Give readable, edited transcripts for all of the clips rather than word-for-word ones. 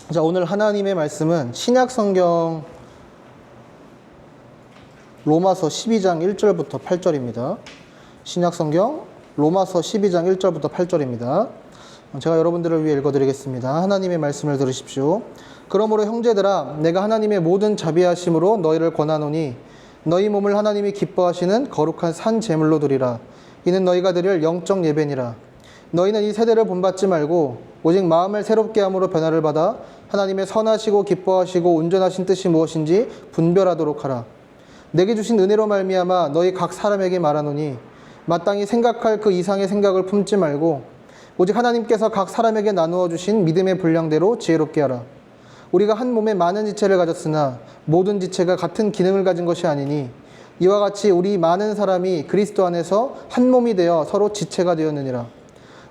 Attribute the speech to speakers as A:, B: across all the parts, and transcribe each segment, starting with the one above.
A: 자, 오늘 하나님의 말씀은 신약 성경 로마서 12장 1절부터 8절입니다. 신약 성경 로마서 12장 1절부터 8절입니다. 제가 여러분들을 위해 읽어드리겠습니다. 하나님의 말씀을 들으십시오. 그러므로 형제들아, 내가 하나님의 모든 자비하심으로 너희를 권하노니 너희 몸을 하나님이 기뻐하시는 거룩한 산 제물로 드리라. 이는 너희가 드릴 영적 예배니라. 너희는 이 세대를 본받지 말고 오직 마음을 새롭게 함으로 변화를 받아 하나님의 선하시고 기뻐하시고 온전하신 뜻이 무엇인지 분별하도록 하라. 내게 주신 은혜로 말미암아 너희 각 사람에게 말하노니 마땅히 생각할 그 이상의 생각을 품지 말고 오직 하나님께서 각 사람에게 나누어 주신 믿음의 분량대로 지혜롭게 하라. 우리가 한 몸에 많은 지체를 가졌으나 모든 지체가 같은 기능을 가진 것이 아니니 이와 같이 우리 많은 사람이 그리스도 안에서 한 몸이 되어 서로 지체가 되었느니라.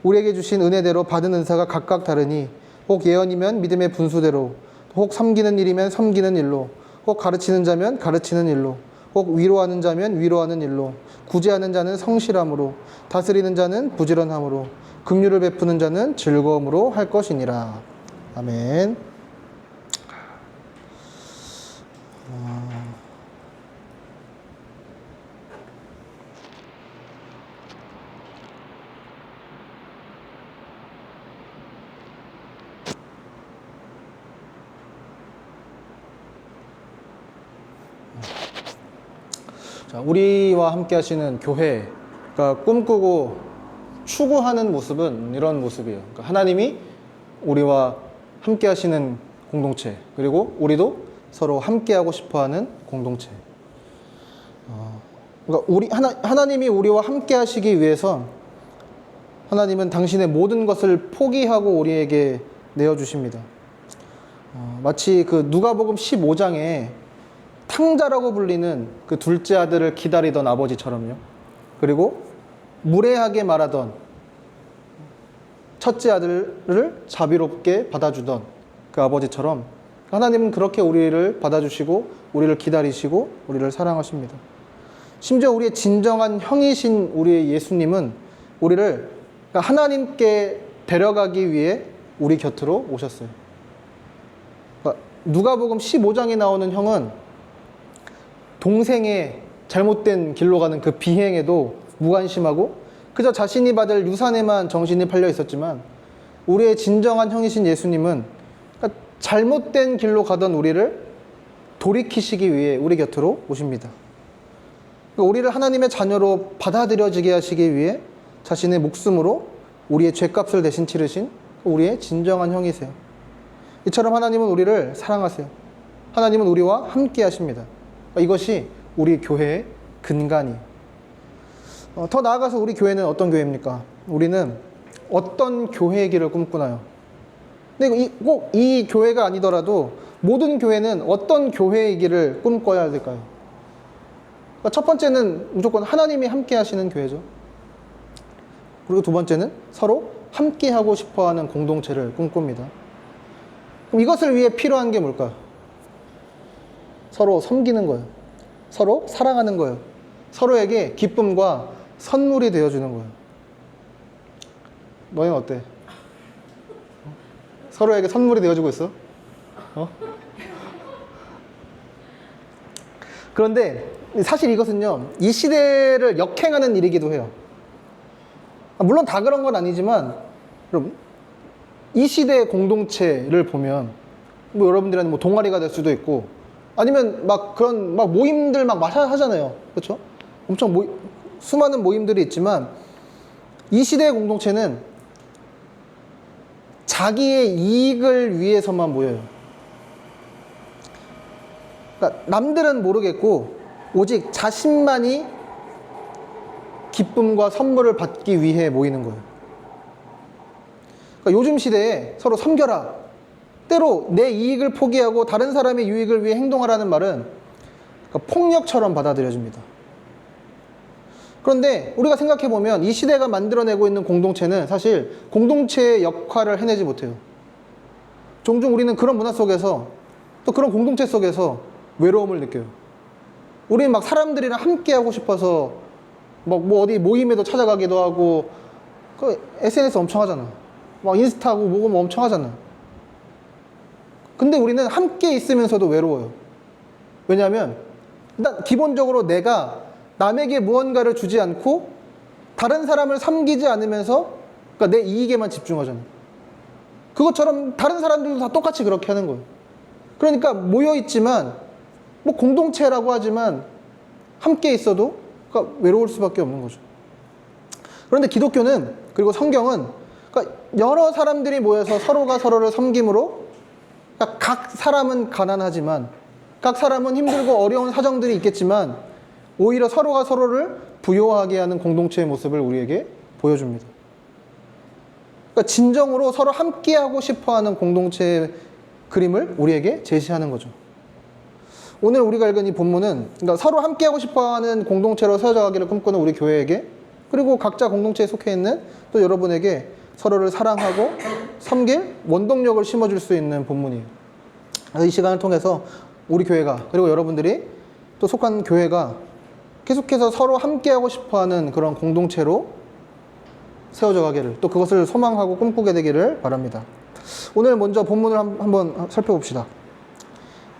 A: 우리에게 주신 은혜대로 받은 은사가 각각 다르니 혹 예언이면 믿음의 분수대로, 혹 섬기는 일이면 섬기는 일로, 혹 가르치는 자면 가르치는 일로, 혹 위로하는 자면 위로하는 일로, 구제하는 자는 성실함으로, 다스리는 자는 부지런함으로, 긍휼을 베푸는 자는 즐거움으로 할 것이니라. 아멘. 자, 우리와 함께 하시는 교회가 꿈꾸고 추구하는 모습은 이런 모습이에요. 그러니까 하나님이 우리와 함께 하시는 공동체, 그리고 우리도 서로 함께 하고 싶어 하는 공동체. 그러니까 하나님이 우리와 함께 하시기 위해서 하나님은 당신의 모든 것을 포기하고 우리에게 내어주십니다. 마치 그 누가복음 15장에 탕자라고 불리는 그 둘째 아들을 기다리던 아버지처럼요. 그리고 무례하게 말하던 첫째 아들을 자비롭게 받아주던 그 아버지처럼 하나님은 그렇게 우리를 받아주시고 우리를 기다리시고 우리를 사랑하십니다. 심지어 우리의 진정한 형이신 우리의 예수님은 우리를 하나님께 데려가기 위해 우리 곁으로 오셨어요. 그러니까 누가복음 15장에 나오는 형은 동생의 잘못된 길로 가는 그 비행에도 무관심하고 그저 자신이 받을 유산에만 정신이 팔려 있었지만 우리의 진정한 형이신 예수님은 잘못된 길로 가던 우리를 돌이키시기 위해 우리 곁으로 오십니다. 우리를 하나님의 자녀로 받아들여지게 하시기 위해 자신의 목숨으로 우리의 죄값을 대신 치르신 우리의 진정한 형이세요. 이처럼 하나님은 우리를 사랑하세요. 하나님은 우리와 함께 하십니다. 이것이 우리 교회의 근간이에요. 더 나아가서 우리 교회는 어떤 교회입니까? 우리는 어떤 교회이기를 꿈꾸나요? 근데 꼭 이 교회가 아니더라도 모든 교회는 어떤 교회이기를 꿈꿔야 될까요? 첫 번째는 무조건 하나님이 함께 하시는 교회죠. 그리고 두 번째는 서로 함께 하고 싶어하는 공동체를 꿈꿉니다. 그럼 이것을 위해 필요한 게 뭘까요? 서로 섬기는 거예요. 서로 사랑하는 거예요. 서로에게 기쁨과 선물이 되어주는 거예요. 너희는 어때? 서로에게 선물이 되어주고 있어? 그런데 사실 이것은요, 이 시대를 역행하는 일이기도 해요. 물론 다 그런 건 아니지만, 여러분, 이 시대의 공동체를 보면, 뭐 여러분들은 뭐 동아리가 될 수도 있고, 아니면 그런 모임들 하잖아요. 그렇죠? 엄청 수많은 모임들이 있지만, 이 시대의 공동체는 자기의 이익을 위해서만 모여요. 그러니까 남들은 모르겠고 오직 자신만이 기쁨과 선물을 받기 위해 모이는 거예요. 그러니까 요즘 시대에 서로 섬겨라. 때로 내 이익을 포기하고 다른 사람의 유익을 위해 행동하라는 말은 폭력처럼 받아들여집니다. 그런데 우리가 생각해보면 이 시대가 만들어내고 있는 공동체는 사실 공동체의 역할을 해내지 못해요. 종종 우리는 그런 문화 속에서 또 그런 공동체 속에서 외로움을 느껴요. 우리는 사람들이랑 함께 하고 싶어서 어디 모임에도 찾아가기도 하고 SNS 엄청 하잖아. 인스타하고 뭐고 엄청 하잖아. 근데 우리는 함께 있으면서도 외로워요. 왜냐하면 일단 기본적으로 내가 남에게 무언가를 주지 않고 다른 사람을 섬기지 않으면서 그러니까 내 이익에만 집중하잖아요. 그것처럼 다른 사람들도 다 똑같이 그렇게 하는 거예요. 그러니까 모여있지만 뭐 공동체라고 하지만 함께 있어도 그러니까 외로울 수밖에 없는 거죠. 그런데 기독교는 그리고 성경은 그러니까 여러 사람들이 모여서 서로가 서로를 섬김으로 그러니까 각 사람은 가난하지만 각 사람은 힘들고 어려운 사정들이 있겠지만 오히려 서로가 서로를 부요하게 하는 공동체의 모습을 우리에게 보여줍니다. 그러니까 진정으로 서로 함께하고 싶어하는 공동체의 그림을 우리에게 제시하는 거죠. 오늘 우리가 읽은 이 본문은 그러니까 서로 함께하고 싶어하는 공동체로 세워져 가기를 꿈꾸는 우리 교회에게 그리고 각자 공동체에 속해 있는 또 여러분에게 서로를 사랑하고 섬길 원동력을 심어줄 수 있는 본문이에요. 이 시간을 통해서 우리 교회가 그리고 여러분들이 또 속한 교회가 계속해서 서로 함께하고 싶어하는 그런 공동체로 세워져 가기를 또 그것을 소망하고 꿈꾸게 되기를 바랍니다. 오늘 먼저 본문을 한번 살펴봅시다.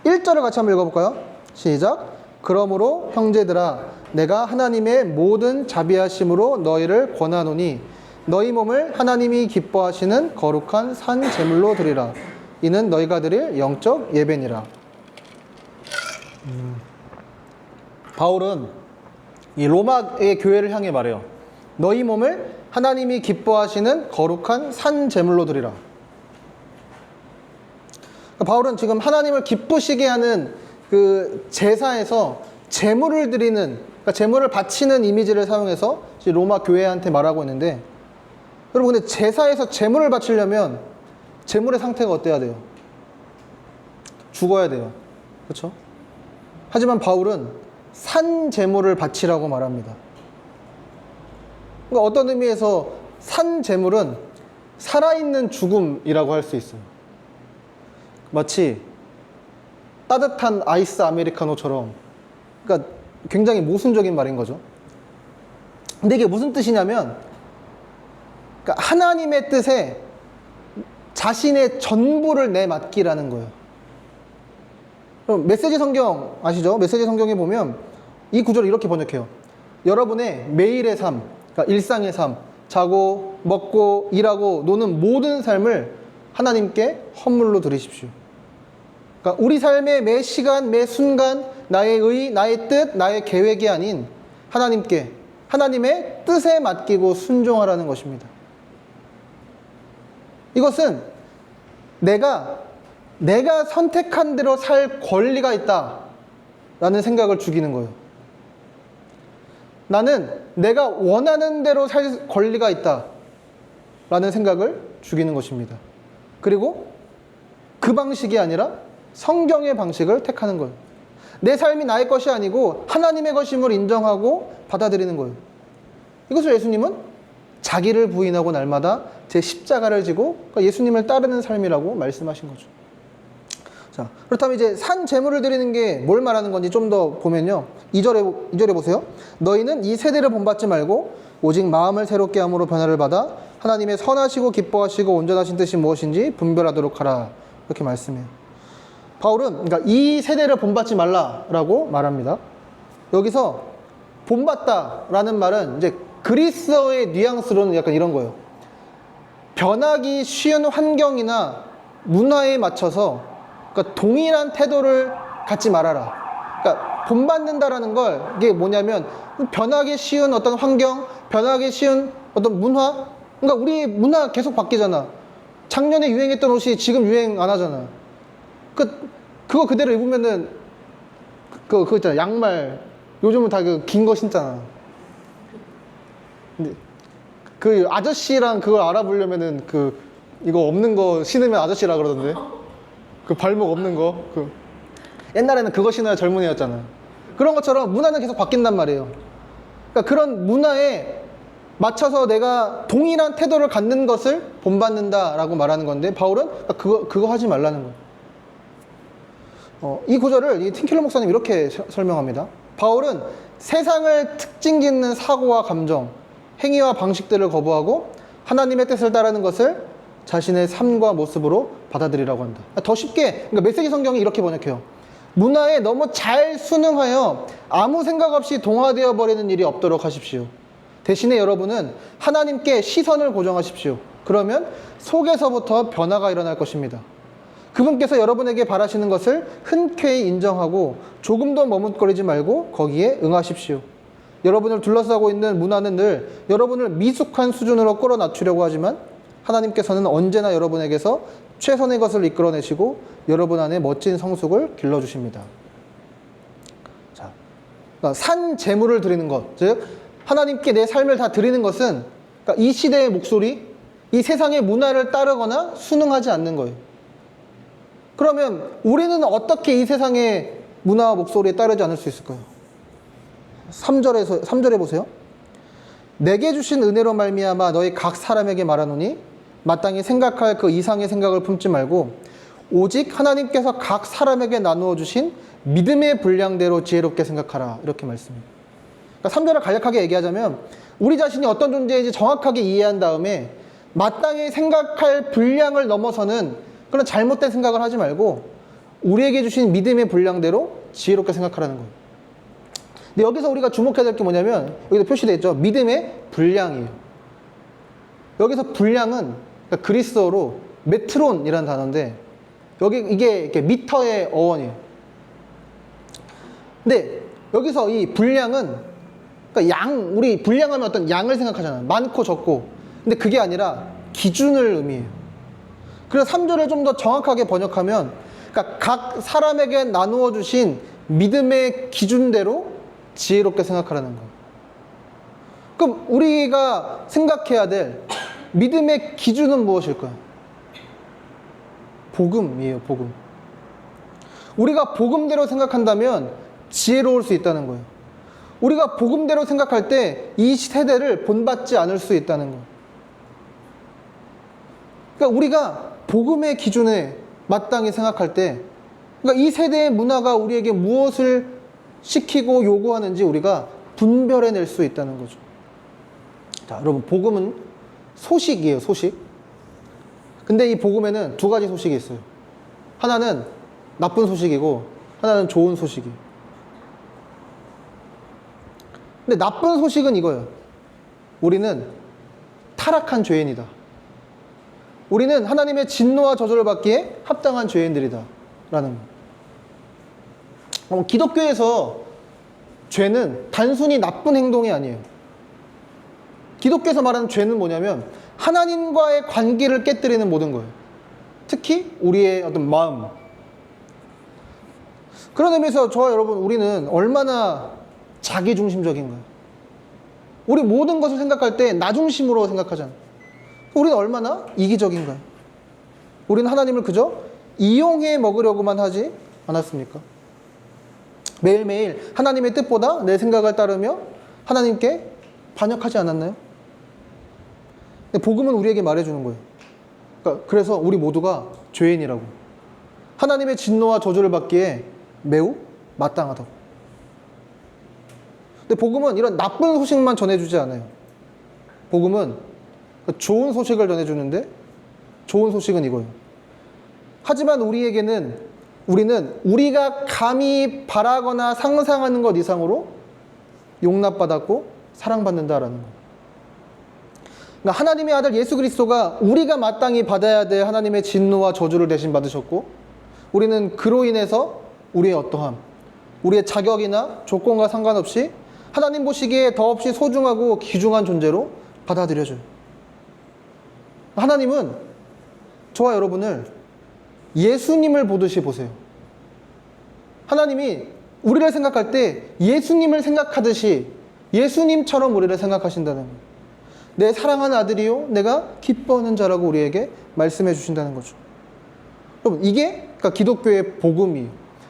A: 1절을 같이 한번 읽어볼까요? 시작. 그러므로 형제들아 내가 하나님의 모든 자비하심으로 너희를 권하노니 너희 몸을 하나님이 기뻐하시는 거룩한 산 제물로 드리라. 이는 너희가 드릴 영적 예배니라. 바울은 이 로마의 교회를 향해 말해요. 너희 몸을 하나님이 기뻐하시는 거룩한 산 제물로 드리라. 바울은 지금 하나님을 기쁘시게 하는 그 제사에서 제물을 드리는, 그러니까 제물을 바치는 이미지를 사용해서 로마 교회한테 말하고 있는데, 여러분 근데 제사에서 제물을 바치려면 제물의 상태가 어때야 돼요? 죽어야 돼요. 그렇죠? 하지만 바울은 산 제물을 바치라고 말합니다. 그러니까 어떤 의미에서 산 제물은 살아있는 죽음이라고 할 수 있어요. 마치 따뜻한 아이스 아메리카노처럼, 그러니까 굉장히 모순적인 말인 거죠. 근데 이게 무슨 뜻이냐면, 그러니까 하나님의 뜻에 자신의 전부를 내맡기라는 거예요. 그럼 메시지 성경 아시죠? 메시지 성경에 보면 이 구절을 이렇게 번역해요. 여러분의 매일의 삶, 그러니까 일상의 삶, 자고 먹고 일하고 노는 모든 삶을 하나님께 헌물로 드리십시오. 그러니까 우리 삶의 매 시간, 매 순간 나의 의, 나의 뜻, 나의 계획이 아닌 하나님께, 하나님의 뜻에 맡기고 순종하라는 것입니다. 이것은 내가 선택한 대로 살 권리가 있다라는 생각을 죽이는 거예요. 나는 내가 원하는 대로 살 권리가 있다라는 생각을 죽이는 것입니다. 그리고 그 방식이 아니라 성경의 방식을 택하는 거예요. 내 삶이 나의 것이 아니고 하나님의 것임을 인정하고 받아들이는 거예요. 이것을 예수님은 자기를 부인하고 날마다 제 십자가를 지고 그러니까 예수님을 따르는 삶이라고 말씀하신 거죠. 자, 그렇다면 이제 산 제물을 드리는 게 뭘 말하는 건지 좀 더 보면요. 2절에 보세요. 너희는 이 세대를 본받지 말고 오직 마음을 새롭게 함으로 변화를 받아 하나님의 선하시고 기뻐하시고 온전하신 뜻이 무엇인지 분별하도록 하라. 이렇게 말씀해요. 바울은 그러니까 이 세대를 본받지 말라라고 말합니다. 여기서 본받다라는 말은 이제 그리스어의 뉘앙스로는 약간 이런 거예요. 변하기 쉬운 환경이나 문화에 맞춰서 그러니까 동일한 태도를 갖지 말아라. 그러니까 본받는다라는 걸 이게 뭐냐면 변하기 쉬운 어떤 환경, 변하기 쉬운 어떤 문화. 그러니까 우리 문화 계속 바뀌잖아. 작년에 유행했던 옷이 지금 유행 안 하잖아. 그거 그대로 입으면은 그거 있잖아. 양말 요즘은 다 그 긴 거 신잖아. 근데 그 아저씨랑 그걸 알아보려면은 이거 없는 거 신으면 아저씨라 그러던데. 그 발목 없는 거. 옛날에는 그거 신어야 젊은이였잖아. 그런 것처럼 문화는 계속 바뀐단 말이에요. 그러니까 그런 문화에 맞춰서 내가 동일한 태도를 갖는 것을 본받는다라고 말하는 건데 바울은 그거 하지 말라는 거예요. 이 구절을 이 팀켈러 목사님 이렇게 설명합니다. 바울은 세상을 특징짓는 사고와 감정, 행위와 방식들을 거부하고 하나님의 뜻을 따르는 것을 자신의 삶과 모습으로 받아들이라고 한다. 더 쉽게, 그러니까 메시지 성경이 이렇게 번역해요. 문화에 너무 잘 순응하여 아무 생각 없이 동화되어 버리는 일이 없도록 하십시오. 대신에 여러분은 하나님께 시선을 고정하십시오. 그러면 속에서부터 변화가 일어날 것입니다. 그분께서 여러분에게 바라시는 것을 흔쾌히 인정하고 조금도 머뭇거리지 말고 거기에 응하십시오. 여러분을 둘러싸고 있는 문화는 늘 여러분을 미숙한 수준으로 끌어낮추려고 하지만 하나님께서는 언제나 여러분에게서 최선의 것을 이끌어내시고 여러분 안에 멋진 성숙을 길러주십니다. 자, 그러니까 산 제물을 드리는 것, 즉 하나님께 내 삶을 다 드리는 것은 그러니까 이 시대의 목소리, 이 세상의 문화를 따르거나 순응하지 않는 거예요. 그러면 우리는 어떻게 이 세상의 문화와 목소리에 따르지 않을 수 있을까요? 3절에 보세요. 내게 주신 은혜로 말미암아 너희 각 사람에게 말하노니 마땅히 생각할 그 이상의 생각을 품지 말고 오직 하나님께서 각 사람에게 나누어 주신 믿음의 분량대로 지혜롭게 생각하라. 이렇게 말씀합니다. 그러니까 3절을 간략하게 얘기하자면 우리 자신이 어떤 존재인지 정확하게 이해한 다음에 마땅히 생각할 분량을 넘어서는 그런 잘못된 생각을 하지 말고 우리에게 주신 믿음의 분량대로 지혜롭게 생각하라는 거예요. 근데 여기서 우리가 주목해야 될 게 뭐냐면 여기도 표시되어 있죠. 믿음의 분량이에요. 여기서 분량은 그러니까 그리스어로 메트론이라는 단어인데 여기 이게 이렇게 미터의 어원이에요. 근데 여기서 이 분량은 그러니까 우리 분량하면 어떤 양을 생각하잖아요. 많고 적고. 근데 그게 아니라 기준을 의미해요. 그래서 3절을 좀 더 정확하게 번역하면 그러니까 각 사람에게 나누어 주신 믿음의 기준대로 지혜롭게 생각하라는 거예요. 그럼 우리가 생각해야 될 믿음의 기준은 무엇일까요? 복음이에요, 복음. 우리가 복음대로 생각한다면 지혜로울 수 있다는 거예요. 우리가 복음대로 생각할 때 이 세대를 본받지 않을 수 있다는 거예요. 그러니까 우리가 복음의 기준에 마땅히 생각할 때 그러니까 이 세대의 문화가 우리에게 무엇을 시키고 요구하는지 우리가 분별해낼 수 있다는 거죠. 자, 여러분 복음은 소식이에요, 소식. 근데 이 복음에는 두 가지 소식이 있어요. 하나는 나쁜 소식이고 하나는 좋은 소식이에요. 근데 나쁜 소식은 이거예요. 우리는 타락한 죄인이다. 우리는 하나님의 진노와 저주를 받기에 합당한 죄인들이다 라는 거예요. 기독교에서 죄는 단순히 나쁜 행동이 아니에요. 기독교에서 말하는 죄는 뭐냐면 하나님과의 관계를 깨뜨리는 모든 거예요. 특히 우리의 어떤 마음. 그런 의미에서 저와 여러분 우리는 얼마나 자기중심적인가요? 우리 모든 것을 생각할 때 나 중심으로 생각하잖아요. 우리는 얼마나 이기적인가요? 우리는 하나님을 그저 이용해 먹으려고만 하지 않았습니까? 매일매일 하나님의 뜻보다 내 생각을 따르며 하나님께 반역하지 않았나요? 복음은 우리에게 말해주는 거예요. 그러니까 그래서 우리 모두가 죄인이라고. 하나님의 진노와 저주를 받기에 매우 마땅하다고. 근데 복음은 이런 나쁜 소식만 전해주지 않아요. 복음은 좋은 소식을 전해주는데 좋은 소식은 이거예요. 하지만 우리는 우리가 감히 바라거나 상상하는 것 이상으로 용납받았고 사랑받는다라는 거예요. 그러니까 하나님의 아들 예수 그리스도가 우리가 마땅히 받아야 될 하나님의 진노와 저주를 대신 받으셨고 우리는 그로 인해서 우리의 어떠함, 우리의 자격이나 조건과 상관없이 하나님 보시기에 더없이 소중하고 귀중한 존재로 받아들여져요. 하나님은 저와 여러분을 예수님을 보듯이 보세요. 하나님이 우리를 생각할 때 예수님을 생각하듯이 예수님처럼 우리를 생각하신다는 거예요. 내 사랑하는 아들이요 내가 기뻐하는 자라고 우리에게 말씀해 주신다는 거죠. 여러분 이게 그러니까 기독교의 복음이에요.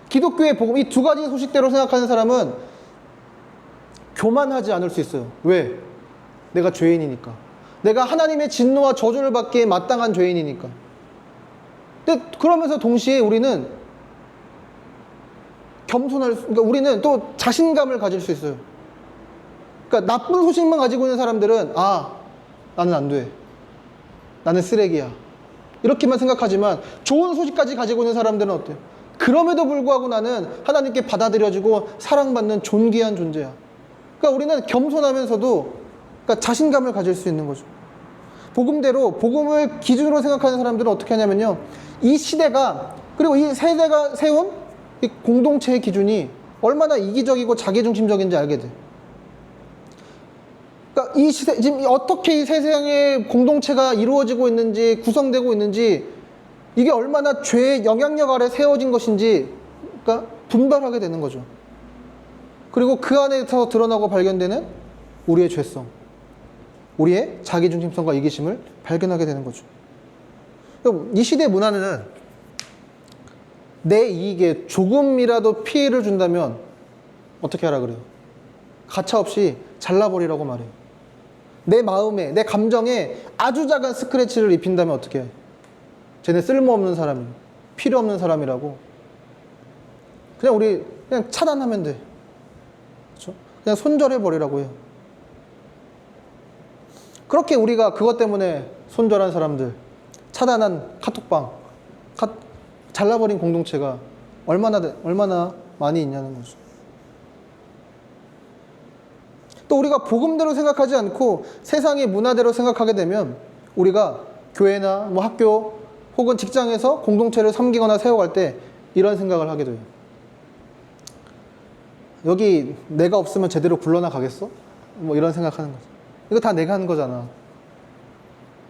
A: 기독교의 복음, 이 두 가지 소식대로 생각하는 사람은 교만하지 않을 수 있어요. 왜? 내가 죄인이니까. 내가 하나님의 진노와 저주를 받기에 마땅한 죄인이니까. 근데 그러면서 동시에 우리는 그러니까 우리는 또 자신감을 가질 수 있어요. 그러니까 나쁜 소식만 가지고 있는 사람들은 나는 안 돼. 나는 쓰레기야. 이렇게만 생각하지만 좋은 소식까지 가지고 있는 사람들은 어때요? 그럼에도 불구하고 나는 하나님께 받아들여지고 사랑받는 존귀한 존재야. 그러니까 우리는 겸손하면서도 그러니까 자신감을 가질 수 있는 거죠. 복음대로, 복음을 기준으로 생각하는 사람들은 어떻게 하냐면요, 이 시대가, 그리고 이 세대가 세운 이 공동체의 기준이 얼마나 이기적이고 자기중심적인지 알게 돼. 그러니까 이 시대, 지금 어떻게 이 세상의 공동체가 이루어지고 있는지, 구성되고 있는지, 이게 얼마나 죄의 영향력 아래 세워진 것인지, 그러니까 분별하게 되는 거죠. 그리고 그 안에서 드러나고 발견되는 우리의 죄성, 우리의 자기중심성과 이기심을 발견하게 되는 거죠. 이 시대 문화는 내 이익에 조금이라도 피해를 준다면 어떻게 하라 그래요? 가차없이 잘라버리라고 말해요. 내 마음에, 내 감정에 아주 작은 스크래치를 입힌다면 어떻게 해? 쟤네 쓸모없는 사람이에요. 필요 없는 사람이라고. 그냥 우리 그냥 차단하면 돼. 그렇죠? 그냥 손절해버리라고 해요. 그렇게 우리가 그것 때문에 손절한 사람들, 차단한 카톡방, 잘라버린 공동체가 얼마나 많이 있냐는 거죠. 또 우리가 복음대로 생각하지 않고 세상의 문화대로 생각하게 되면 우리가 교회나 뭐 학교 혹은 직장에서 공동체를 섬기거나 세워갈 때 이런 생각을 하게 돼요. 여기 내가 없으면 제대로 굴러나 가겠어? 뭐 이런 생각하는 거죠. 이거 다 내가 하는 거잖아.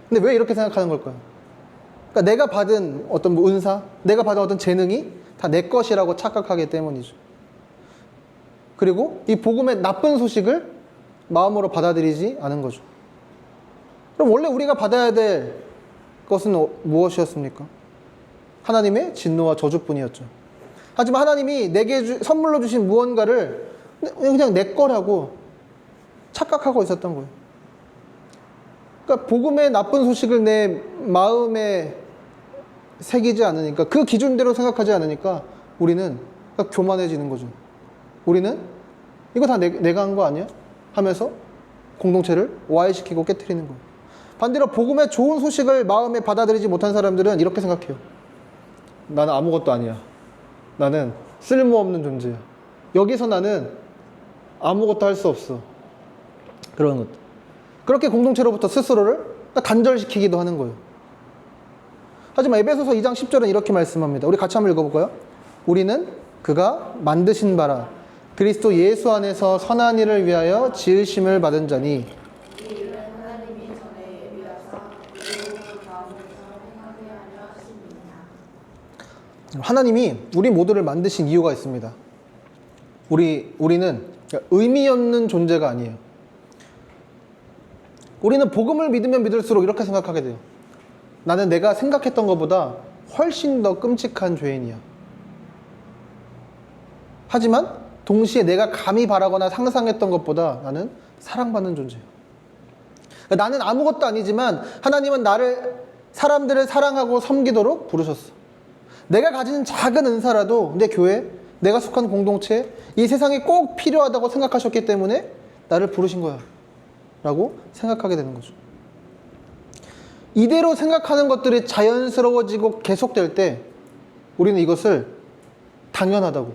A: 근데 왜 이렇게 생각하는 걸까요? 그러니까 내가 받은 어떤 뭐 은사, 내가 받은 어떤 재능이 다 내 것이라고 착각하기 때문이죠. 그리고 이 복음의 나쁜 소식을 마음으로 받아들이지 않은 거죠. 그럼 원래 우리가 받아야 될 것은 무엇이었습니까? 하나님의 진노와 저주뿐이었죠. 하지만 하나님이 내게 선물로 주신 무언가를 그냥 내 거라고 착각하고 있었던 거예요. 그러니까 복음의 나쁜 소식을 내 마음에 새기지 않으니까, 그 기준대로 생각하지 않으니까 우리는 교만해지는 거죠. 우리는 이거 다 내가 한 거 아니야? 하면서 공동체를 와해시키고 깨트리는 거예요. 반대로 복음의 좋은 소식을 마음에 받아들이지 못한 사람들은 이렇게 생각해요. 나는 아무것도 아니야. 나는 쓸모없는 존재야. 여기서 나는 아무것도 할 수 없어. 그런 것. 그렇게 공동체로부터 스스로를 단절시키기도 하는 거예요. 하지만 에베소서 2장 10절은 이렇게 말씀합니다. 우리 같이 한번 읽어볼까요? 우리는 그가 만드신 바라 그리스도 예수 안에서 선한 일을 위하여 지으심을 받은 자니, 하나님이 우리 모두를 만드신 이유가 있습니다. 우리는 의미 없는 존재가 아니에요. 우리는 복음을 믿으면 믿을수록 이렇게 생각하게 돼요. 나는 내가 생각했던 것보다 훨씬 더 끔찍한 죄인이야. 하지만 동시에 내가 감히 바라거나 상상했던 것보다 나는 사랑받는 존재예요. 나는 아무것도 아니지만 하나님은 사람들을 사랑하고 섬기도록 부르셨어. 내가 가진 작은 은사라도 내 교회, 내가 속한 공동체, 이 세상에 꼭 필요하다고 생각하셨기 때문에 나를 부르신 거야 라고 생각하게 되는 거죠. 이대로 생각하는 것들이 자연스러워지고 계속될 때 우리는 이것을 당연하다고,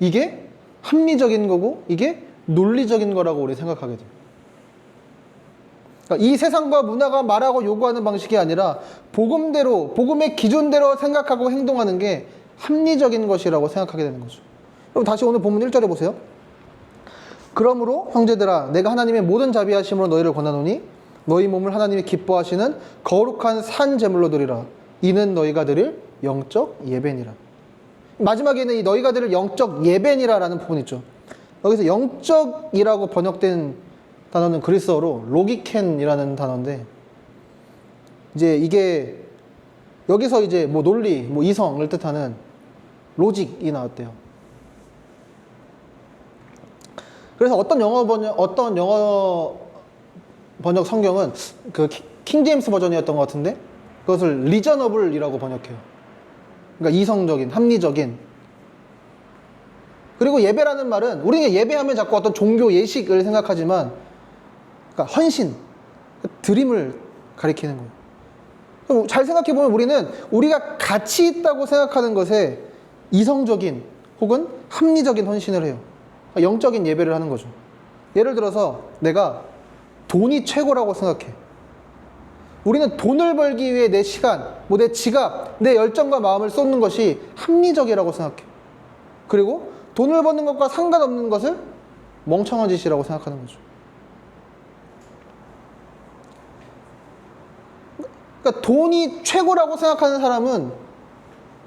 A: 이게 합리적인 거고 이게 논리적인 거라고 우리 생각하게 돼요. 그러니까 이 세상과 문화가 말하고 요구하는 방식이 아니라 복음대로, 복음의 기준대로 생각하고 행동하는 게 합리적인 것이라고 생각하게 되는 거죠. 그럼 다시 오늘 본문 1절에 보세요. 그러므로 형제들아, 내가 하나님의 모든 자비하심으로 너희를 권하노니 너희 몸을 하나님이 기뻐하시는 거룩한 산 제물로 드리라. 이는 너희가 드릴 영적 예배니라. 마지막에는 이 너희가 드릴 영적 예배니라 라는 부분이 있죠. 여기서 영적이라고 번역된 단어는 그리스어로 로기켄이라는 단어인데, 이제 이게 여기서 이제 뭐 논리, 뭐 이성을 뜻하는 로직이 나왔대요. 그래서 어떤 영어 번역 성경은 그 킹 제임스 버전이었던 것 같은데 그것을 리저너블이라고 번역해요. 그러니까 이성적인, 합리적인. 그리고 예배라는 말은 우리가 예배하면 자꾸 어떤 종교 예식을 생각하지만, 그러니까 헌신, 드림을 가리키는 거예요. 그럼 잘 생각해보면 우리는 우리가 가치 있다고 생각하는 것에 이성적인 혹은 합리적인 헌신을 해요. 영적인 예배를 하는 거죠. 예를 들어서 내가 돈이 최고라고 생각해. 우리는 돈을 벌기 위해 내 시간, 뭐 내 지갑, 내 열정과 마음을 쏟는 것이 합리적이라고 생각해. 그리고 돈을 버는 것과 상관없는 것을 멍청한 짓이라고 생각하는 거죠. 그러니까 돈이 최고라고 생각하는 사람은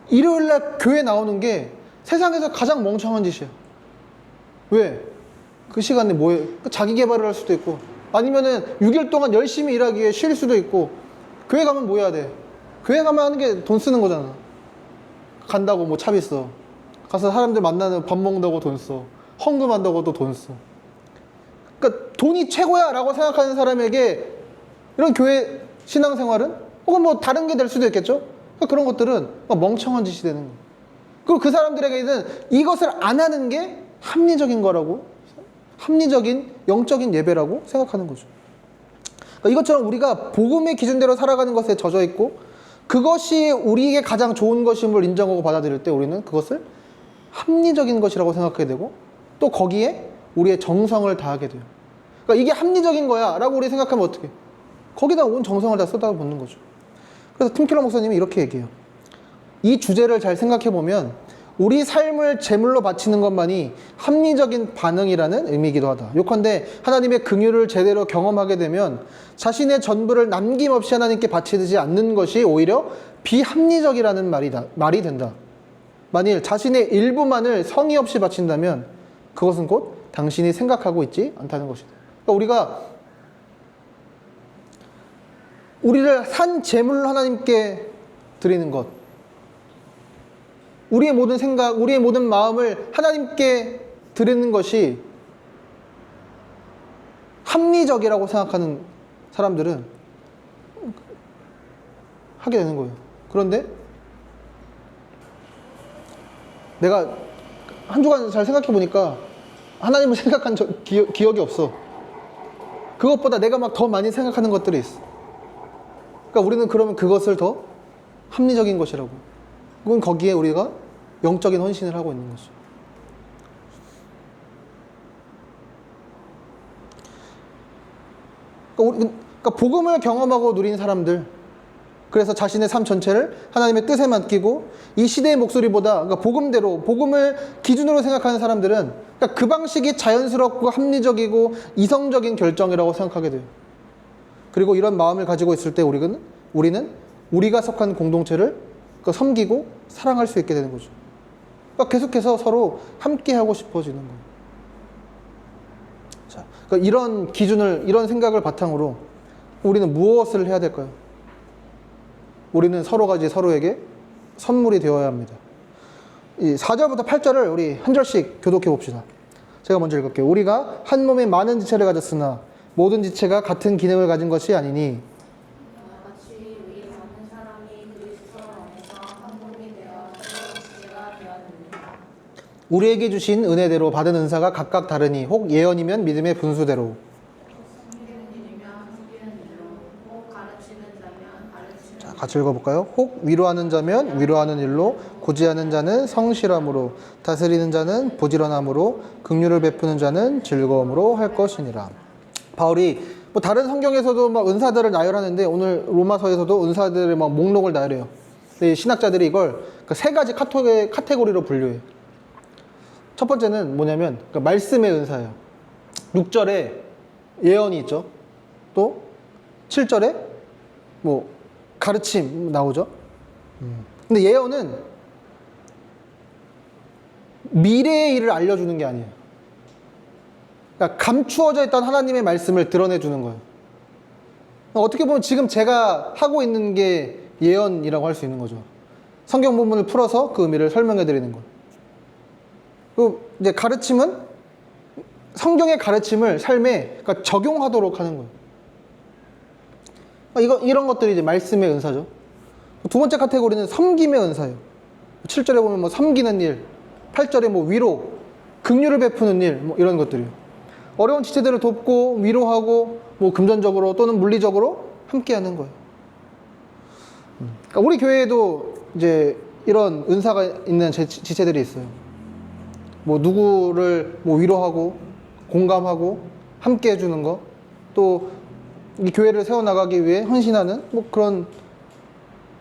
A: 일요일날 교회 나오는 게 세상에서 가장 멍청한 짓이야. 왜? 그 시간에 뭐해? 자기 개발을 할 수도 있고, 아니면은 6일 동안 열심히 일하기 위해 쉴 수도 있고. 교회 가면 뭐 해야 돼? 교회 가면 하는 게 돈 쓰는 거잖아. 간다고 뭐 차 비싸. 가서 사람들 만나는 밥 먹는다고 돈 써. 헌금한다고도 돈 써. 그러니까 돈이 최고야 라고 생각하는 사람에게 이런 교회 신앙생활은 혹은 뭐 다른 게 될 수도 있겠죠. 그러니까 그런 것들은 멍청한 짓이 되는 거예요. 그리고 그 사람들에게는 이것을 안 하는 게 합리적인 거라고, 합리적인 영적인 예배라고 생각하는 거죠. 그러니까 이것처럼 우리가 복음의 기준대로 살아가는 것에 젖어 있고 그것이 우리에게 가장 좋은 것임을 인정하고 받아들일 때 우리는 그것을 합리적인 것이라고 생각하게 되고 또 거기에 우리의 정성을 다하게 돼요. 그러니까 이게 합리적인 거야 라고 우리 생각하면 어떻게? 거기다 온 정성을 다 쏟아붓는 거죠. 그래서 팀킬러 목사님이 이렇게 얘기해요. 이 주제를 잘 생각해보면 우리 삶을 제물로 바치는 것만이 합리적인 반응이라는 의미이기도 하다. 요컨대 하나님의 긍휼을 제대로 경험하게 되면 자신의 전부를 남김없이 하나님께 바치지 않는 것이 오히려 비합리적이라는 말이 된다. 만일 자신의 일부만을 성의 없이 바친다면 그것은 곧 당신이 생각하고 있지 않다는 것이다. 그러니까 우리를 산 제물로 하나님께 드리는 것, 우리의 모든 생각, 우리의 모든 마음을 하나님께 드리는 것이 합리적이라고 생각하는 사람들은 하게 되는 거예요. 그런데 내가 한 주간 잘 생각해 보니까 하나님을 생각한 기억이 없어. 그것보다 내가 막 더 많이 생각하는 것들이 있어. 그러니까 우리는 그러면 그것을 더 합리적인 것이라고. 그건 거기에 우리가 영적인 헌신을 하고 있는 거죠. 그러니까 복음을 경험하고 누린 사람들, 그래서 자신의 삶 전체를 하나님의 뜻에 맡기고 이 시대의 목소리보다 그러니까 복음대로 복음을 기준으로 생각하는 사람들은 그러니까 그 방식이 자연스럽고 합리적이고 이성적인 결정이라고 생각하게 돼요. 그리고 이런 마음을 가지고 있을 때 우리는 우리가 속한 공동체를 섬기고 사랑할 수 있게 되는 거죠. 그러니까 계속해서 서로 함께 하고 싶어지는 거예요. 자, 그러니까 이런 기준을, 이런 생각을 바탕으로 우리는 무엇을 해야 될까요? 우리는 서로가 이제 서로에게 선물이 되어야 합니다. 이 4절부터 8절을 우리 한 절씩 교독해 봅시다. 제가 먼저 읽을게요. 우리가 한 몸에 많은 지체를 가졌으나 모든 지체가 같은 기능을 가진 것이 아니니 우리에게 주신 은혜대로 받은 은사가 각각 다르니 혹 예언이면 믿음의 분수대로 자, 같이 읽어볼까요? 혹 위로하는 자면 위로하는 일로 고지하는 자는 성실함으로 다스리는 자는 부지런함으로 긍휼을 베푸는 자는 즐거움으로 할 것이니라. 바울이 뭐 다른 성경에서도 막 은사들을 나열하는데 오늘 로마서에서도 은사들의 막 목록을 나열해요. 근데 신학자들이 이걸 세 가지 카테고리로 분류해요. 첫 번째는 뭐냐면 말씀의 은사예요. 6절에 예언이 있죠. 또 7절에 뭐 가르침 나오죠. 근데 예언은 미래의 일을 알려주는 게 아니에요. 그러니까 감추어져 있던 하나님의 말씀을 드러내주는 거예요. 어떻게 보면 지금 제가 하고 있는 게 예언이라고 할 수 있는 거죠. 성경 본문을 풀어서 그 의미를 설명해 드리는 거예요. 그리고 이제 가르침은 성경의 가르침을 삶에 그러니까 적용하도록 하는 거예요. 이런 것들이 이제 말씀의 은사죠. 두 번째 카테고리는 섬김의 은사예요. 7절에 보면 뭐 섬기는 일, 8절에 뭐 위로, 긍휼을 베푸는 일, 뭐 이런 것들이요. 어려운 지체들을 돕고 위로하고 뭐 금전적으로 또는 물리적으로 함께하는 거예요. 그러니까 우리 교회에도 이제 이런 은사가 있는 지체들이 있어요. 뭐 누구를 뭐 위로하고 공감하고 함께 해주는 거, 또 이 교회를 세워나가기 위해 헌신하는 뭐 그런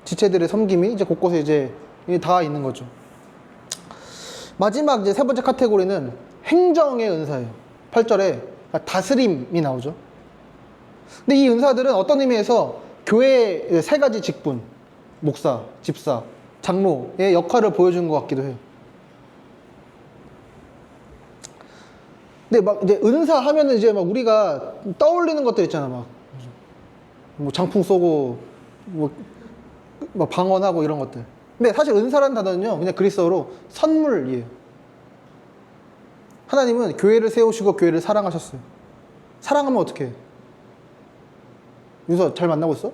A: 지체들의 섬김이 이제 곳곳에 이제 다 있는 거죠. 마지막 이제 세 번째 카테고리는 행정의 은사예요. 8절에 다스림이 나오죠. 근데 이 은사들은 어떤 의미에서 교회의 세 가지 직분, 목사, 집사, 장로의 역할을 보여주는 것 같기도 해요. 근데 막 이제 은사 하면은 이제 막 우리가 떠올리는 것들 있잖아. 막 뭐 장풍 쏘고 뭐 방언하고 이런 것들. 근데 사실 은사라는 단어는요, 그냥 그리스어로 선물이에요. 하나님은 교회를 세우시고 교회를 사랑하셨어요. 사랑하면 어떻게 해? 윤서 잘 만나고 있어?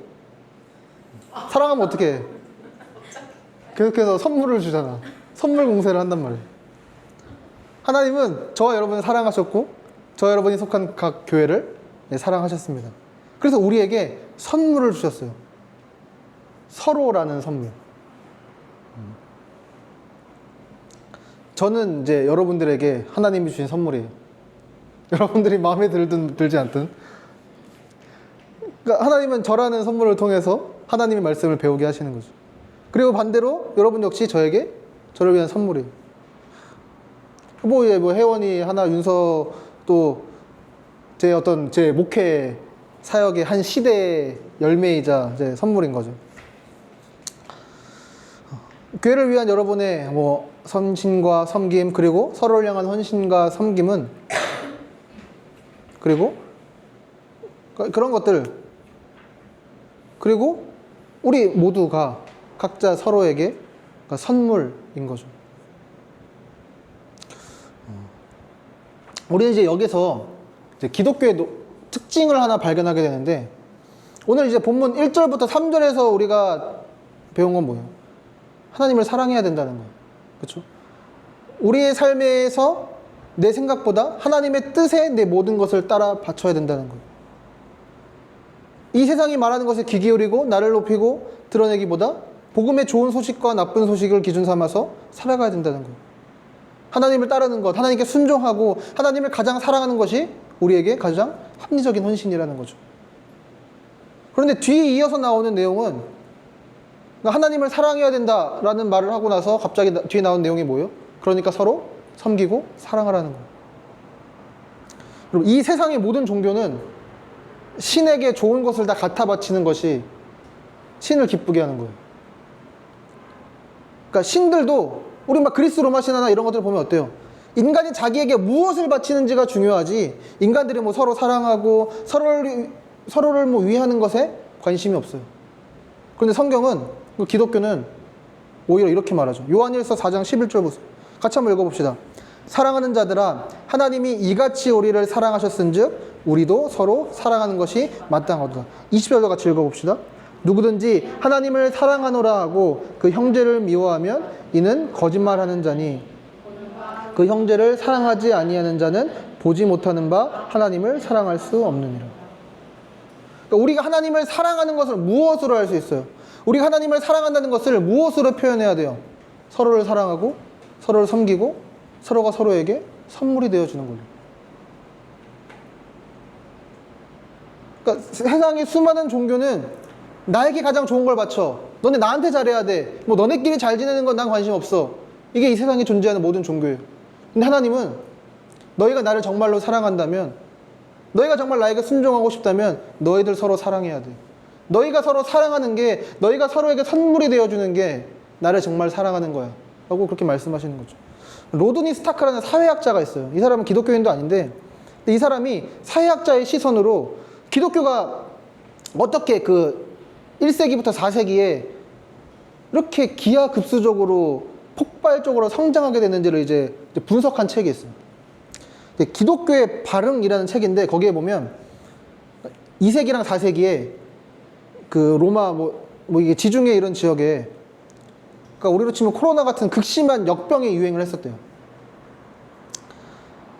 A: 사랑하면 어떻게 해? 계속해서 선물을 주잖아. 선물 공세를 한단 말이에요. 하나님은 저와 여러분을 사랑하셨고 저와 여러분이 속한 각 교회를 사랑하셨습니다. 그래서 우리에게 선물을 주셨어요. 서로라는 선물. 저는 이제 여러분들에게 하나님이 주신 선물이에요. 여러분들이 마음에 들든 들지 않든. 그러니까 하나님은 저라는 선물을 통해서 하나님의 말씀을 배우게 하시는 거죠. 그리고 반대로 여러분 역시 저에게 저를 위한 선물이에요. 뭐 혜원이 하나, 윤서 또 제 목회 사역의 한 시대의 열매이자 이제 선물인 거죠. 교회를 위한 여러분의 뭐 헌신과 섬김, 그리고 서로를 향한 헌신과 섬김은, 그리고 그런 것들, 그리고 우리 모두가 각자 서로에게 선물인 거죠. 우리는 이제 여기서 이제 기독교의 특징을 하나 발견하게 되는데, 오늘 이제 본문 1절부터 3절에서 우리가 배운 건 뭐예요? 하나님을 사랑해야 된다는 거예요. 그렇죠? 우리의 삶에서 내 생각보다 하나님의 뜻에 내 모든 것을 따라 바쳐야 된다는 거예요. 이 세상이 말하는 것에 귀 기울이고 나를 높이고 드러내기보다 복음의 좋은 소식과 나쁜 소식을 기준 삼아서 살아가야 된다는 거예요. 하나님을 따르는 것, 하나님께 순종하고 하나님을 가장 사랑하는 것이 우리에게 가장 합리적인 헌신이라는 거죠. 그런데 뒤에 이어서 나오는 내용은 하나님을 사랑해야 된다라는 말을 하고 나서 갑자기 뒤에 나온 내용이 뭐예요? 그러니까 서로 섬기고 사랑하라는 거예요. 여러분, 이 세상의 모든 종교는 신에게 좋은 것을 다 갖다 바치는 것이 신을 기쁘게 하는 거예요. 그러니까 신들도 우리 막 그리스 로마 신화나 이런 것들을 보면 어때요? 인간이 자기에게 무엇을 바치는지가 중요하지, 인간들이 뭐 서로 사랑하고 서로를 뭐 위하는 것에 관심이 없어요. 그런데 성경은, 기독교는 오히려 이렇게 말하죠. 요한일서 4장 11절 보세요. 같이 한번 읽어봅시다. 사랑하는 자들아, 하나님이 이같이 우리를 사랑하셨은즉 우리도 서로 사랑하는 것이 마땅하도다. 20절도 같이 읽어봅시다. 누구든지 하나님을 사랑하노라 하고 그 형제를 미워하면 이는 거짓말하는 자니 그 형제를 사랑하지 아니하는 자는 보지 못하는 바 하나님을 사랑할 수 없느니라. 그러니까 우리가 하나님을 사랑하는 것을 무엇으로 할 수 있어요? 우리가 하나님을 사랑한다는 것을 무엇으로 표현해야 돼요? 서로를 사랑하고 서로를 섬기고 서로가 서로에게 선물이 되어주는 거예요. 그러니까 세상의 수많은 종교는 나에게 가장 좋은 걸 바쳐. 너네 나한테 잘해야 돼. 뭐 너네끼리 잘 지내는 건 난 관심 없어. 이게 이 세상에 존재하는 모든 종교예요. 근데 하나님은 너희가 나를 정말로 사랑한다면, 너희가 정말 나에게 순종하고 싶다면 너희들 서로 사랑해야 돼. 너희가 서로 사랑하는 게, 너희가 서로에게 선물이 되어주는 게 나를 정말 사랑하는 거야 라고 그렇게 말씀하시는 거죠. 로드니 스타크라는 사회학자가 있어요. 이 사람은 기독교인도 아닌데, 이 사람이 사회학자의 시선으로 기독교가 어떻게 그 1세기부터 4세기에 이렇게 기하급수적으로 폭발적으로 성장하게 됐는지를 이제 분석한 책이 있어요. 기독교의 발흥이라는 책인데, 거기에 보면 2세기랑 4세기에 그 로마 이게 지중해 이런 지역에, 그러니까 우리로 치면 코로나 같은 극심한 역병이 유행을 했었대요.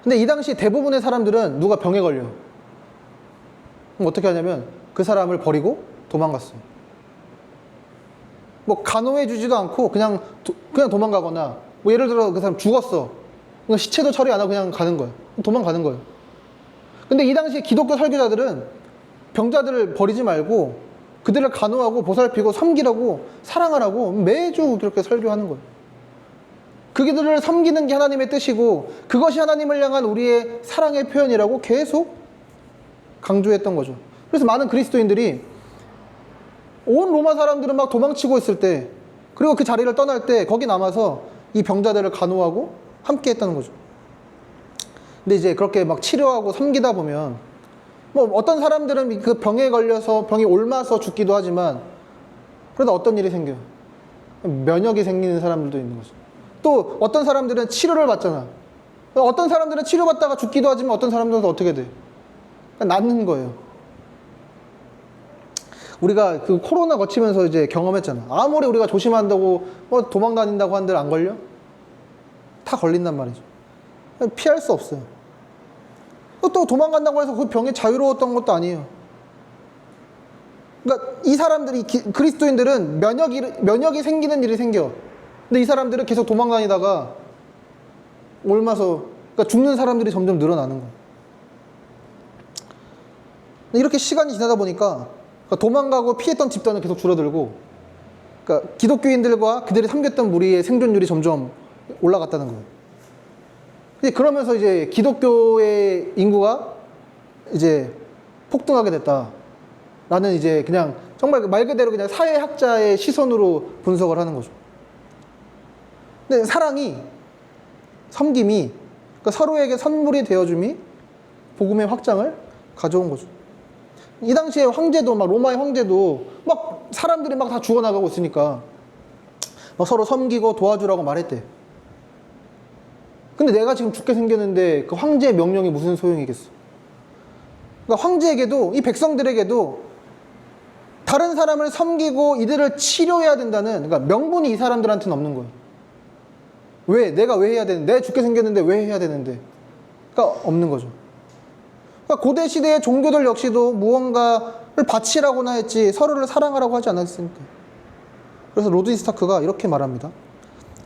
A: 근데 이 당시 대부분의 사람들은 누가 병에 걸려요. 그럼 어떻게 하냐면 그 사람을 버리고 도망갔어요. 뭐 간호해 주지도 않고 그냥 도망가거나, 뭐 예를 들어 그 사람 죽었어. 그냥 시체도 처리 안 하고 그냥 가는 거야. 도망가는 거예요. 근데 이 당시에 기독교 설교자들은 병자들을 버리지 말고 그들을 간호하고 보살피고 섬기라고 사랑하라고 매주 그렇게 설교하는 거예요. 그들을 섬기는 게 하나님의 뜻이고 그것이 하나님을 향한 우리의 사랑의 표현이라고 계속 강조했던 거죠. 그래서 많은 그리스도인들이 온 로마 사람들은 막 도망치고 있을 때, 그리고 그 자리를 떠날 때 거기 남아서 이 병자들을 간호하고 함께 했다는 거죠. 근데 이제 그렇게 막 치료하고 섬기다 보면 뭐 어떤 사람들은 그 병에 걸려서 병이 옮아서 죽기도 하지만, 그러다 어떤 일이 생겨요? 면역이 생기는 사람들도 있는 거죠. 또 어떤 사람들은 치료를 받잖아. 어떤 사람들은 치료받다가 죽기도 하지만 어떤 사람들은 어떻게 돼? 낫는 거예요. 우리가 그 코로나 거치면서 이제 경험했잖아. 아무리 우리가 조심한다고 뭐 도망 다닌다고 한들 안 걸려? 다 걸린단 말이죠. 피할 수 없어요. 또 도망간다고 해서 그 병이 자유로웠던 것도 아니에요. 그러니까 이 사람들이, 그리스도인들은 면역이 생기는 일이 생겨. 근데 이 사람들은 계속 도망 다니다가 옮아서, 그러니까 죽는 사람들이 점점 늘어나는 거예요. 이렇게 시간이 지나다 보니까 도망가고 피했던 집단은 계속 줄어들고, 그러니까 기독교인들과 그들이 섬겼던 무리의 생존율이 점점 올라갔다는 거예요. 그러면서 이제 기독교의 인구가 이제 폭등하게 됐다라는, 이제 그냥 정말 말 그대로 그냥 사회학자의 시선으로 분석을 하는 거죠. 근데 사랑이, 섬김이, 그러니까 서로에게 선물이 되어줌이 복음의 확장을 가져온 거죠. 이 당시에 황제도, 막 로마의 황제도 막 사람들이 막 다 죽어나가고 있으니까 막 서로 섬기고 도와주라고 말했대. 근데 내가 지금 죽게 생겼는데 그 황제의 명령이 무슨 소용이겠어? 그러니까 황제에게도, 이 백성들에게도 다른 사람을 섬기고 이들을 치료해야 된다는, 그러니까 명분이 이 사람들한테는 없는 거예요. 왜? 내가 왜 해야 되는데? 내가 죽게 생겼는데 왜 해야 되는데? 그러니까 없는 거죠. 그러니까 고대 시대의 종교들 역시도 무언가를 바치라고나 했지 서로를 사랑하라고 하지 않았으니까. 그래서 로드 스타크가 이렇게 말합니다.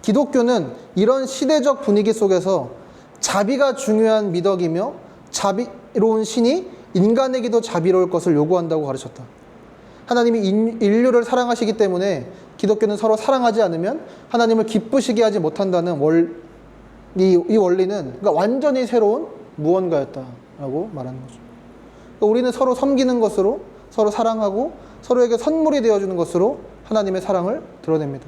A: 기독교는 이런 시대적 분위기 속에서 자비가 중요한 미덕이며 자비로운 신이 인간에게도 자비로울 것을 요구한다고 가르쳤다. 하나님이 인류를 사랑하시기 때문에 기독교는 서로 사랑하지 않으면 하나님을 기쁘시게 하지 못한다는 이 원리는, 그러니까 완전히 새로운 무언가였다라고 말하는 거죠. 그러니까 우리는 서로 섬기는 것으로, 서로 사랑하고 서로에게 선물이 되어주는 것으로 하나님의 사랑을 드러냅니다.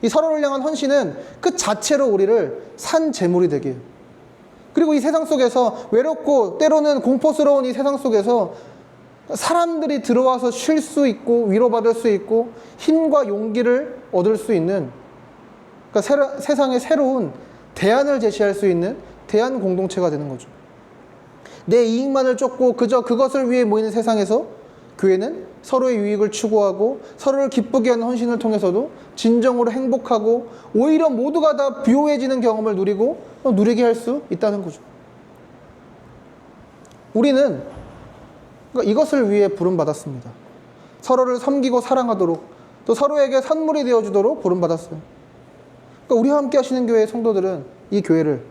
A: 이 서로를 향한 헌신은 그 자체로 우리를 산 제물이 되게 해요. 그리고 이 세상 속에서 외롭고 때로는 공포스러운 이 세상 속에서 사람들이 들어와서 쉴 수 있고 위로받을 수 있고 힘과 용기를 얻을 수 있는, 그러니까 세상에 새로운 대안을 제시할 수 있는 대안 공동체가 되는 거죠. 내 이익만을 쫓고 그저 그것을 위해 모이는 세상에서 교회는 서로의 유익을 추구하고 서로를 기쁘게 하는 헌신을 통해서도 진정으로 행복하고 오히려 모두가 다 부요해지는 경험을 누리게 할 수 있다는 거죠. 우리는 그러니까 이것을 위해 부름받았습니다. 서로를 섬기고 사랑하도록, 또 서로에게 선물이 되어주도록 부름받았어요. 그러니까 우리와 함께 하시는 교회의 성도들은 이 교회를,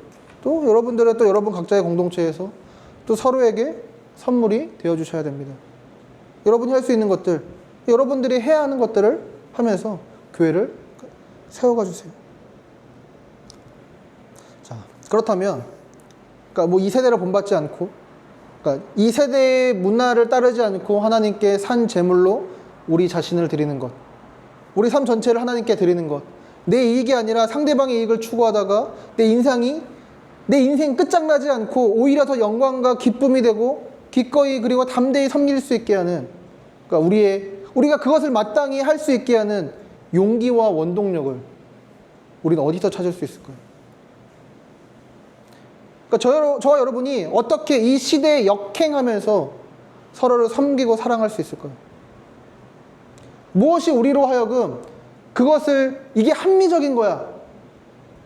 A: 또 여러분들은 또 여러분 각자의 공동체에서 또 서로에게 선물이 되어주셔야 됩니다. 여러분이 할 수 있는 것들, 여러분들이 해야 하는 것들을 하면서 교회를 세워가 주세요. 자, 그렇다면, 그러니까 뭐 이 세대를 본받지 않고, 그러니까 이 세대의 문화를 따르지 않고 하나님께 산 제물로 우리 자신을 드리는 것, 우리 삶 전체를 하나님께 드리는 것, 내 이익이 아니라 상대방의 이익을 추구하다가 내 인생 끝장나지 않고 오히려 더 영광과 기쁨이 되고 기꺼이 그리고 담대히 섬길 수 있게 하는, 그러니까 우리가 그것을 마땅히 할 수 있게 하는 용기와 원동력을 우리는 어디서 찾을 수 있을까요? 그러니까 저와 여러분이 어떻게 이 시대에 역행하면서 서로를 섬기고 사랑할 수 있을까요? 무엇이 우리로 하여금 이게 합리적인 거야,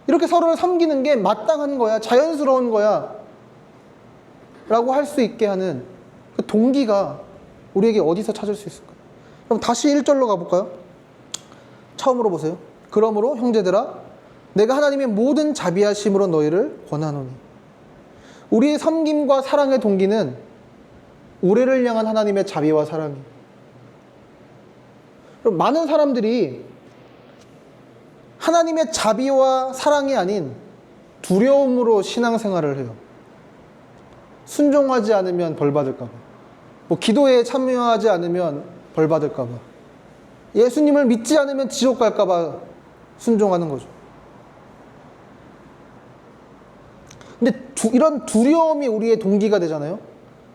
A: 이렇게 서로를 섬기는 게 마땅한 거야, 자연스러운 거야 라고 할 수 있게 하는 그 동기가 우리에게 어디서 찾을 수 있을까요? 그럼 다시 1절로 가볼까요? 처음으로 보세요. 그러므로 형제들아 내가 하나님의 모든 자비하심으로 너희를 권하노니. 우리의 섬김과 사랑의 동기는 우리를 향한 하나님의 자비와 사랑이에요. 많은 사람들이 하나님의 자비와 사랑이 아닌 두려움으로 신앙생활을 해요. 순종하지 않으면 벌 받을까 봐. 뭐 기도에 참여하지 않으면 벌 받을까 봐. 예수님을 믿지 않으면 지옥 갈까 봐 순종하는 거죠. 근데 이런 두려움이 우리의 동기가 되잖아요.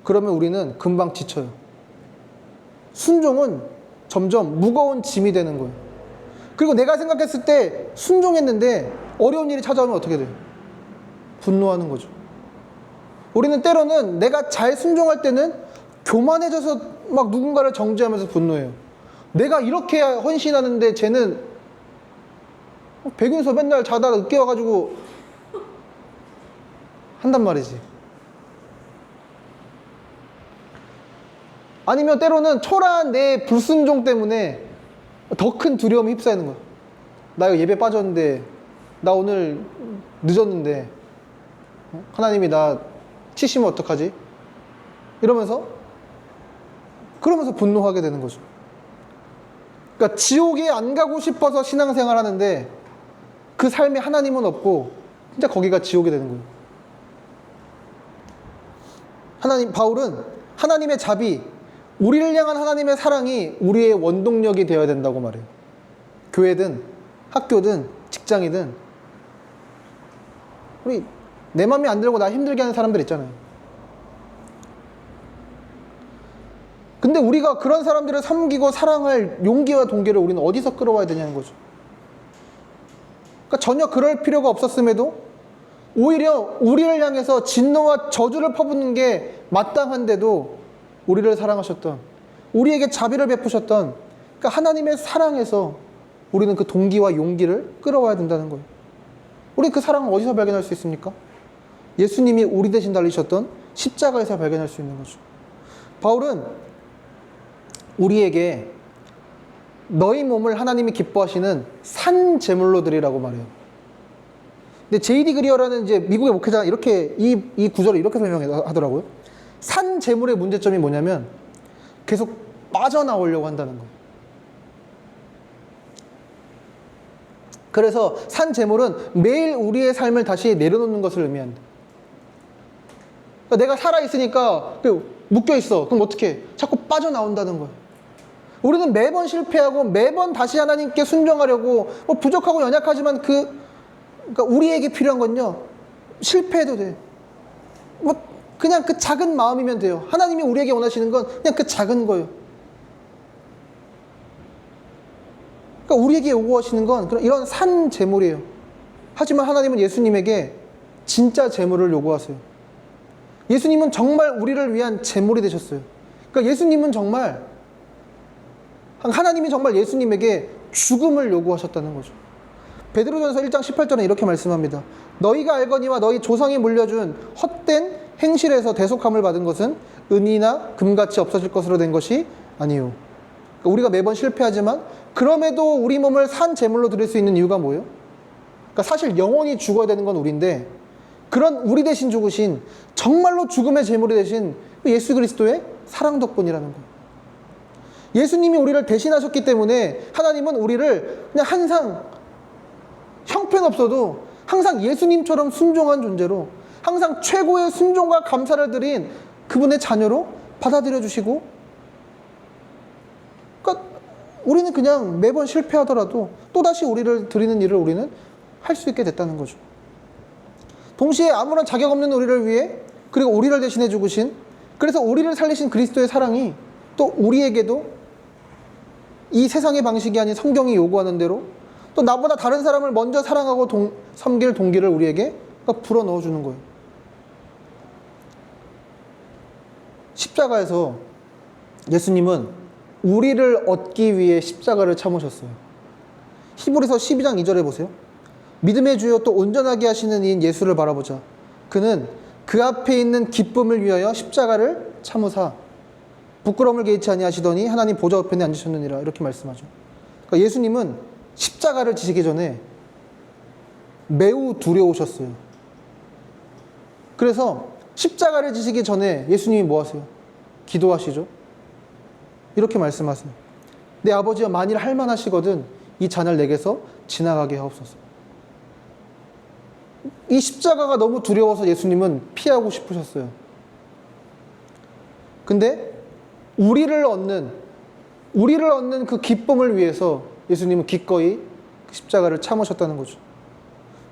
A: 그러면 우리는 금방 지쳐요. 순종은 점점 무거운 짐이 되는 거예요. 그리고 내가 생각했을 때 순종했는데 어려운 일이 찾아오면 어떻게 돼요? 분노하는 거죠. 우리는 때로는 내가 잘 순종할 때는 교만해져서 막 누군가를 정죄하면서 분노해요. 내가 이렇게 헌신하는데 쟤는 백윤서 맨날 자다가 늦게 와가지고 한단 말이지. 아니면 때로는 초라한 내 불순종 때문에 더 큰 두려움이 휩싸이는 거야. 나 이거 예배 빠졌는데, 나 오늘 늦었는데 하나님이 나 치시면 어떡하지? 그러면서 분노하게 되는 거죠. 그러니까 지옥에 안 가고 싶어서 신앙생활 하는데 그 삶에 하나님은 없고 진짜 거기가 지옥이 되는 거예요. 바울은 하나님의 자비, 우리를 향한 하나님의 사랑이 우리의 원동력이 되어야 된다고 말해요. 교회든 학교든 직장이든 우리 내 맘이 안 들고 나 힘들게 하는 사람들 있잖아요. 근데 우리가 그런 사람들을 섬기고 사랑할 용기와 동기를 우리는 어디서 끌어와야 되냐는 거죠. 그러니까 전혀 그럴 필요가 없었음에도 오히려 우리를 향해서 진노와 저주를 퍼붓는 게 마땅한데도 우리를 사랑하셨던, 우리에게 자비를 베푸셨던, 그러니까 하나님의 사랑에서 우리는 그 동기와 용기를 끌어와야 된다는 거예요. 우리 그 사랑을 어디서 발견할 수 있습니까? 예수님이 우리 대신 달리셨던 십자가에서 발견할 수 있는 거죠. 바울은 우리에게 너희 몸을 하나님이 기뻐하시는 산 제물로 드리라고 말해요. 근데 J.D. 그리어라는 이제 미국의 목회자가 이렇게 이 구절을 이렇게 설명하더라고요. 산 제물의 문제점이 뭐냐면 계속 빠져나오려고 한다는 거예요. 그래서 산 제물은 매일 우리의 삶을 다시 내려놓는 것을 의미한다. 그러니까 내가 살아있으니까 묶여있어. 그럼 어떻게? 자꾸 빠져나온다는 거예요. 우리는 매번 실패하고 매번 다시 하나님께 순종하려고 부족하고 연약하지만 그러니까 우리에게 필요한 건요, 실패해도 돼. 그냥 그 작은 마음이면 돼요. 하나님이 우리에게 원하시는 건 그냥 그 작은 거예요. 그러니까 우리에게 요구하시는 건 이런 산 제물이에요. 하지만 하나님은 예수님에게 진짜 제물을 요구하세요. 예수님은 정말 우리를 위한 제물이 되셨어요. 그러니까 예수님은 정말, 하나님이 정말 예수님에게 죽음을 요구하셨다는 거죠. 베드로전서 1장 18절에 이렇게 말씀합니다. 너희가 알거니와 너희 조상이 물려준 헛된 행실에서 대속함을 받은 것은 은이나 금같이 없어질 것으로 된 것이 아니요. 그러니까 우리가 매번 실패하지만 그럼에도 우리 몸을 산 제물로 드릴 수 있는 이유가 뭐예요? 그러니까 사실 영원히 죽어야 되는 건 우리인데, 그런 우리 대신 죽으신, 정말로 죽음의 제물이 되신 예수 그리스도의 사랑 덕분이라는 거예요. 예수님이 우리를 대신하셨기 때문에 하나님은 우리를 그냥 항상 형편없어도 항상 예수님처럼 순종한 존재로, 항상 최고의 순종과 감사를 드린 그분의 자녀로 받아들여 주시고, 그러니까 우리는 그냥 매번 실패하더라도 또다시 우리를 드리는 일을 우리는 할 수 있게 됐다는 거죠. 동시에 아무런 자격 없는 우리를 위해, 그리고 우리를 대신해 죽으신, 그래서 우리를 살리신 그리스도의 사랑이 또 우리에게도 이 세상의 방식이 아닌 성경이 요구하는 대로 또 나보다 다른 사람을 먼저 사랑하고 섬길 동기를 우리에게 불어넣어 주는 거예요. 십자가에서 예수님은 우리를 얻기 위해 십자가를 참으셨어요. 히브리서 12장 2절에 보세요. 믿음의 주요 또 온전하게 하시는 이인 예수를 바라보자. 그는 그 앞에 있는 기쁨을 위하여 십자가를 참으사 부끄러움을 개의치 아니하시더니 하나님 보좌 우편에 앉으셨느니라. 이렇게 말씀하죠. 그러니까 예수님은 십자가를 지시기 전에 매우 두려우셨어요. 그래서 십자가를 지시기 전에 예수님이 뭐 하세요? 기도하시죠. 이렇게 말씀하세요. 내 아버지여, 만일 할 만하시거든 이 잔을 내게서 지나가게 하옵소서. 이 십자가가 너무 두려워서 예수님은 피하고 싶으셨어요. 근데 우리를 얻는 그 기쁨을 위해서 예수님은 기꺼이 그 십자가를 참으셨다는 거죠.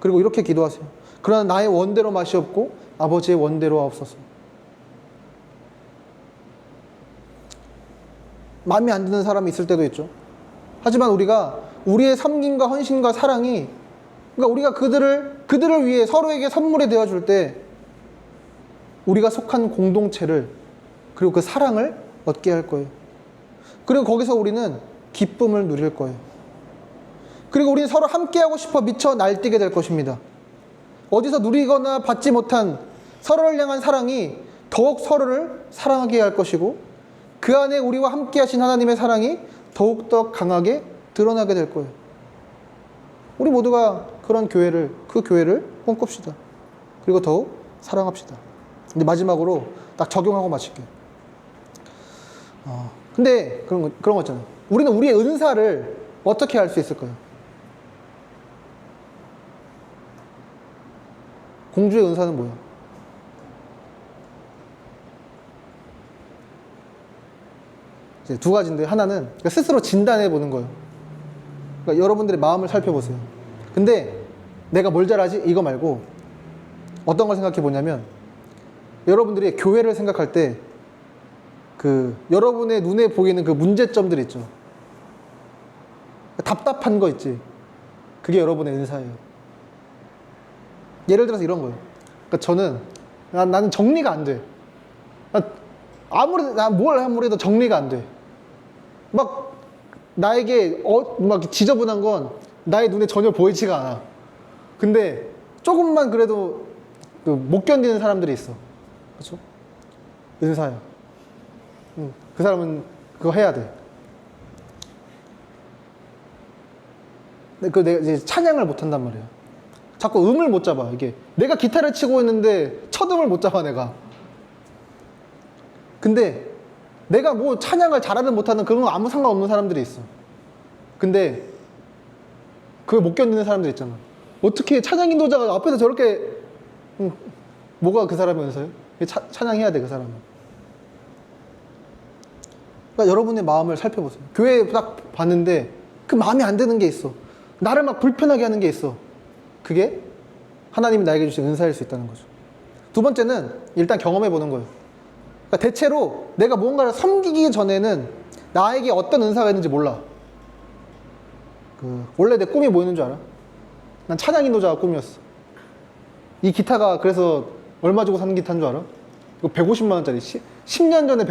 A: 그리고 이렇게 기도하세요. 그러나 나의 원대로 마시옵고 아버지의 원대로 하옵소서. 마음에 안 드는 사람이 있을 때도 있죠. 하지만 우리가 우리의 섬김과 헌신과 사랑이, 그러니까 우리가 그들을 위해 서로에게 선물이 되어줄 때 우리가 속한 공동체를, 그리고 그 사랑을 얻게 할 거예요. 그리고 거기서 우리는 기쁨을 누릴 거예요. 그리고 우리는 서로 함께하고 싶어 미쳐 날뛰게 될 것입니다. 어디서 누리거나 받지 못한 서로를 향한 사랑이 더욱 서로를 사랑하게 할 것이고, 그 안에 우리와 함께 하신 하나님의 사랑이 더욱더 강하게 드러나게 될 거예요. 우리 모두가 그런 교회를, 그 교회를 꿈꿉시다. 그리고 더욱 사랑합시다. 근데 마지막으로 딱 적용하고 마칠게요. 근데 그런 거 있잖아요. 우리는 우리의 은사를 어떻게 할 수 있을까요? 공주의 은사는 뭐예요? 이제 두 가지인데, 하나는 스스로 진단해 보는 거예요. 그러니까 여러분들의 마음을 살펴보세요. 근데 내가 뭘 잘하지? 이거 말고 어떤 걸 생각해 보냐면, 여러분들이 교회를 생각할 때 여러분의 눈에 보이는 그 문제점들 있죠. 답답한 거 있지. 그게 여러분의 은사예요. 예를 들어서 이런 거예요. 그러니까 나는 정리가 안 돼. 뭘 해도 정리가 안 돼. 막 나에게 막 지저분한 건 나의 눈에 전혀 보이지가 않아. 근데 조금만 그래도 못 견디는 사람들이 있어. 그렇죠? 은사야. 그 사람은 그거 해야 돼. 근데 내가 이제 찬양을 못 한단 말이야. 자꾸 음을 못 잡아. 이게 내가 기타를 치고 있는데 첫 음을 못 잡아, 내가. 근데 내가 뭐 찬양을 잘하든 못하든 그런 거 아무 상관없는 사람들이 있어. 근데 그걸 못 견디는 사람들 있잖아. 어떻게 찬양 인도자가 앞에서 저렇게 뭐가 그 사람의 은사예요? 찬양해야 돼, 그 사람은. 그러니까 여러분의 마음을 살펴보세요. 교회에 딱 봤는데 그 마음에 안 드는 게 있어. 나를 막 불편하게 하는 게 있어. 그게 하나님이 나에게 주신 은사일 수 있다는 거죠. 두 번째는 일단 경험해 보는 거예요. 그러니까 대체로 내가 무언가를 섬기기 전에는 나에게 어떤 은사가 있는지 몰라. 원래 내 꿈이 뭐였는 줄 알아? 난 찬양 인도자가 꿈이었어. 이 기타가 그래서 얼마 주고 산 기타인 줄 알아? 이거 150만 원짜리. 10년 전에